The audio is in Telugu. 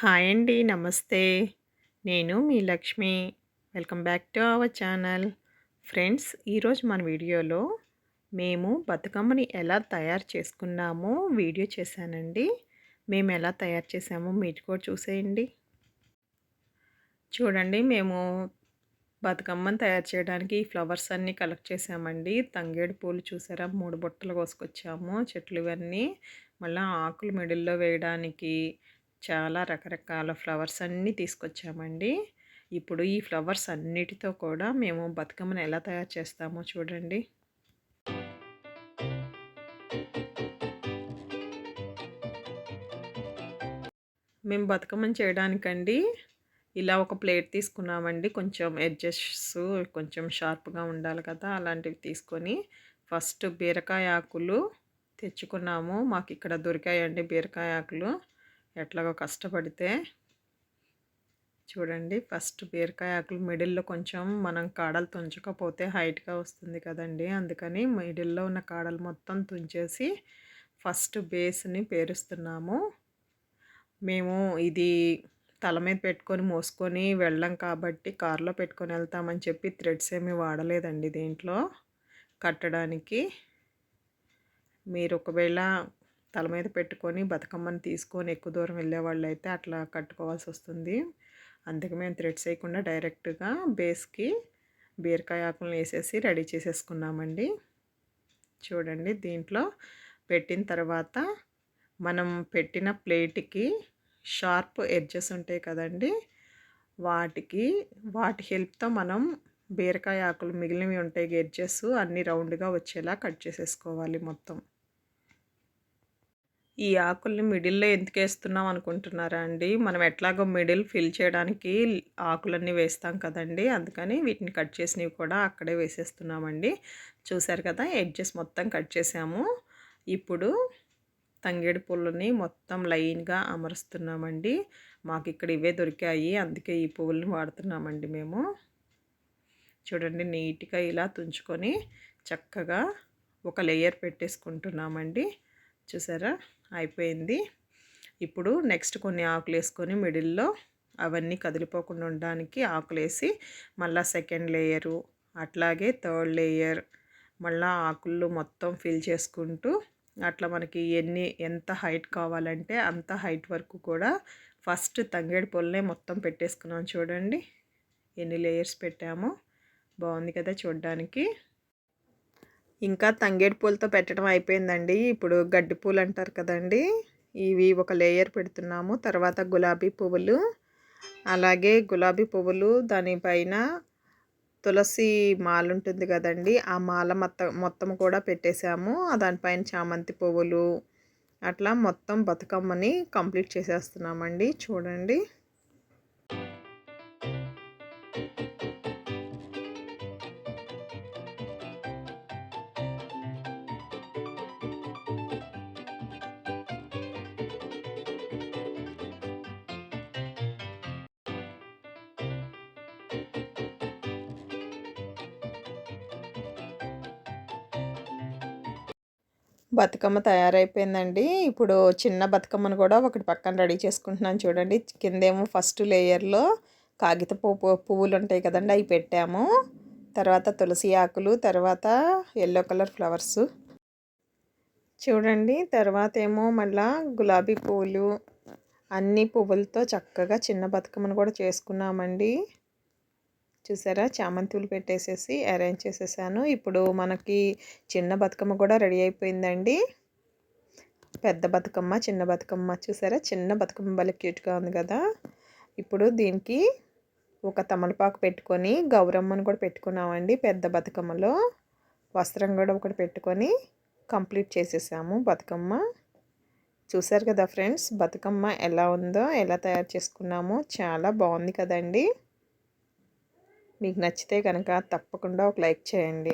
హాయ్ అండి. నమస్తే. నేను మీ Lakshmi. Welcome back to our channel. Friends, ఈరోజు మన వీడియోలో మేము బతుకమ్మని ఎలా తయారు చేసుకున్నామో వీడియో చేశానండి. మేము ఎలా తయారు చేసామో మీరు కూడా చూసేయండి. చూడండి, మేము బతుకమ్మని తయారు చేయడానికి ఈ ఫ్లవర్స్ అన్నీ కలెక్ట్ చేసామండి. తంగేడు పూలు చూసారా, 3 బుట్టలు కోసుకొచ్చాము. చెట్లు ఇవన్నీ మళ్ళీ ఆకులు మిడిల్లో వేయడానికి చాలా రకరకాల ఫ్లవర్స్ అన్నీ తీసుకొచ్చామండి. ఇప్పుడు ఈ ఫ్లవర్స్ అన్నిటితో కూడా మేము బతుకమ్మను ఎలా తయారు చేస్తామో చూడండి. మేము బతుకమ్మను చేయడానికండి ఇలా ఒక ప్లేట్ తీసుకున్నామండి. కొంచెం ఎడ్జెస్ కొంచెం షార్ప్గా ఉండాలి కదా, అలాంటివి తీసుకొని ఫస్ట్ బీరకాయ ఆకులు తెచ్చుకున్నాము. మాకు ఇక్కడ దొరికాయండి బీరకాయ ఆకులు, ఎట్లాగో కష్టపడితే. చూడండి, ఫస్ట్ బీరకాయ ఆకులు మిడిల్లో కొంచెం మనం కాడలు తుంచకపోతే హైట్గా వస్తుంది కదండి, అందుకని మిడిల్లో ఉన్న కాడలు మొత్తం తుంచేసి ఫస్ట్ బేస్ని పేరుస్తున్నాము. మేము ఇది తల మీద పెట్టుకొని మోసుకొని వెళ్ళాం కాబట్టి కారులో పెట్టుకొని వెళ్తామని చెప్పి థ్రెడ్స్ ఏమీ వాడలేదండి దీంట్లో కట్టడానికి. మీరు ఒకవేళ తల మీద పెట్టుకొని బతుకమ్మని తీసుకొని ఎక్కువ దూరం వెళ్ళేవాళ్ళు అయితే అట్లా కట్టుకోవాల్సి వస్తుంది. అందుకే మేము థ్రెడ్స్ వేయకుండా డైరెక్ట్గా బేస్కి బీరకాయ ఆకులను వేసేసి రెడీ చేసేసుకున్నామండి. చూడండి, దీంట్లో పెట్టిన తర్వాత మనం పెట్టిన ప్లేట్కి షార్ప్ ఎడ్జెస్ ఉంటాయి కదండి, వాటి హెల్ప్తో మనం బీరకాయ ఆకులు మిగిలినవి ఉంటాయి ఎడ్జెస్ అన్నీ రౌండ్గా వచ్చేలా కట్ చేసేసుకోవాలి మొత్తం. ఈ ఆకుల్ని మిడిల్లో ఎందుకు వేస్తున్నాం అనుకుంటున్నారా అండి? మనం ఎట్లాగో మిడిల్ ఫిల్ చేయడానికి ఆకులన్నీ వేస్తాం కదండి, అందుకని వీటిని కట్ చేసినవి కూడా అక్కడే వేసేస్తున్నామండి. చూసారు కదా, ఎడ్జెస్ మొత్తం కట్ చేసాము. ఇప్పుడు తంగేడు పువ్వులని మొత్తం లైన్గా అమరుస్తున్నామండి. మాకు ఇక్కడ ఇవే దొరికాయి, అందుకే ఈ పువ్వులను వాడుతున్నామండి మేము. చూడండి, నీట్గా ఇలా తుంచుకొని చక్కగా ఒక లేయర్ పెట్టేసుకుంటున్నామండి. చూసారా, అయిపోయింది. ఇప్పుడు నెక్స్ట్ కొన్ని ఆకులు వేసుకొని మిడిల్లో అవన్నీ కదిలిపోకుండా ఉండడానికి ఆకులు వేసి మళ్ళీ సెకండ్ లేయరు, అట్లాగే థర్డ్ లేయర్, మళ్ళీ ఆకులు మొత్తం ఫిల్ చేసుకుంటూ అట్లా మనకి ఎంత హైట్ కావాలంటే అంత హైట్ వరకు కూడా ఫస్ట్ తంగేడు పూలనే మొత్తం పెట్టేసుకున్నాం. చూడండి ఎన్ని లేయర్స్ పెట్టామో, బాగుంది కదా చూడడానికి. ఇంకా తంగేడు పూలతో పెట్టడం అయిపోయిందండి. ఇప్పుడు గడ్డి పూలు అంటారు కదండి, ఇవి ఒక లేయర్ పెడుతున్నాము. తర్వాత గులాబీ పువ్వులు, అలాగే గులాబీ పువ్వులు దానిపైన తులసి మాల ఉంటుంది కదండి, ఆ మాల మొత్తం కూడా పెట్టేశాము. దానిపైన చామంతి పువ్వులు, అట్లా మొత్తం బతుకమ్మని కంప్లీట్ చేసేస్తున్నామండి. చూడండి, బతుకమ్మ తయారైపోయిందండి. ఇప్పుడు చిన్న బతుకమ్మను కూడా ఒకటి పక్కన రెడీ చేసుకుంటున్నాను. చూడండి, కిందేమో ఫస్ట్ లేయర్లో కాగిత పువ్వులు ఉంటాయి కదండి, అవి పెట్టాము. తర్వాత తులసి ఆకులు, తర్వాత ఎల్లో కలర్ ఫ్లవర్స్. చూడండి, తర్వాత ఏమో మళ్ళా గులాబీ పువ్వులు, అన్ని పువ్వులతో చక్కగా చిన్న బతుకమ్మను కూడా చేసుకున్నామండి. చూసారా, చామంతులు పెట్టేసేసి అరేంజ్ చేసేసాను. ఇప్పుడు మనకి చిన్న బతుకమ్మ కూడా రెడీ అయిపోయిందండి. పెద్ద బతుకమ్మ, చిన్న బతుకమ్మ. చూసారా, చిన్న బతుకమ్మ భలే క్యూట్గా ఉంది కదా. ఇప్పుడు దీనికి ఒక తమలపాకు పెట్టుకొని గౌరమ్మను కూడా పెట్టుకున్నామండి. పెద్ద బతుకమ్మలో వస్త్రం కూడా ఒకటి పెట్టుకొని కంప్లీట్ చేసేసాము బతుకమ్మ. చూసారు కదా ఫ్రెండ్స్, బతుకమ్మ ఎలా ఉందో, ఎలా తయారు చేసుకున్నామో, చాలా బాగుంది కదండి. మీకు నచ్చితే కనుక తప్పకుండా ఒక లైక్ చేయండి.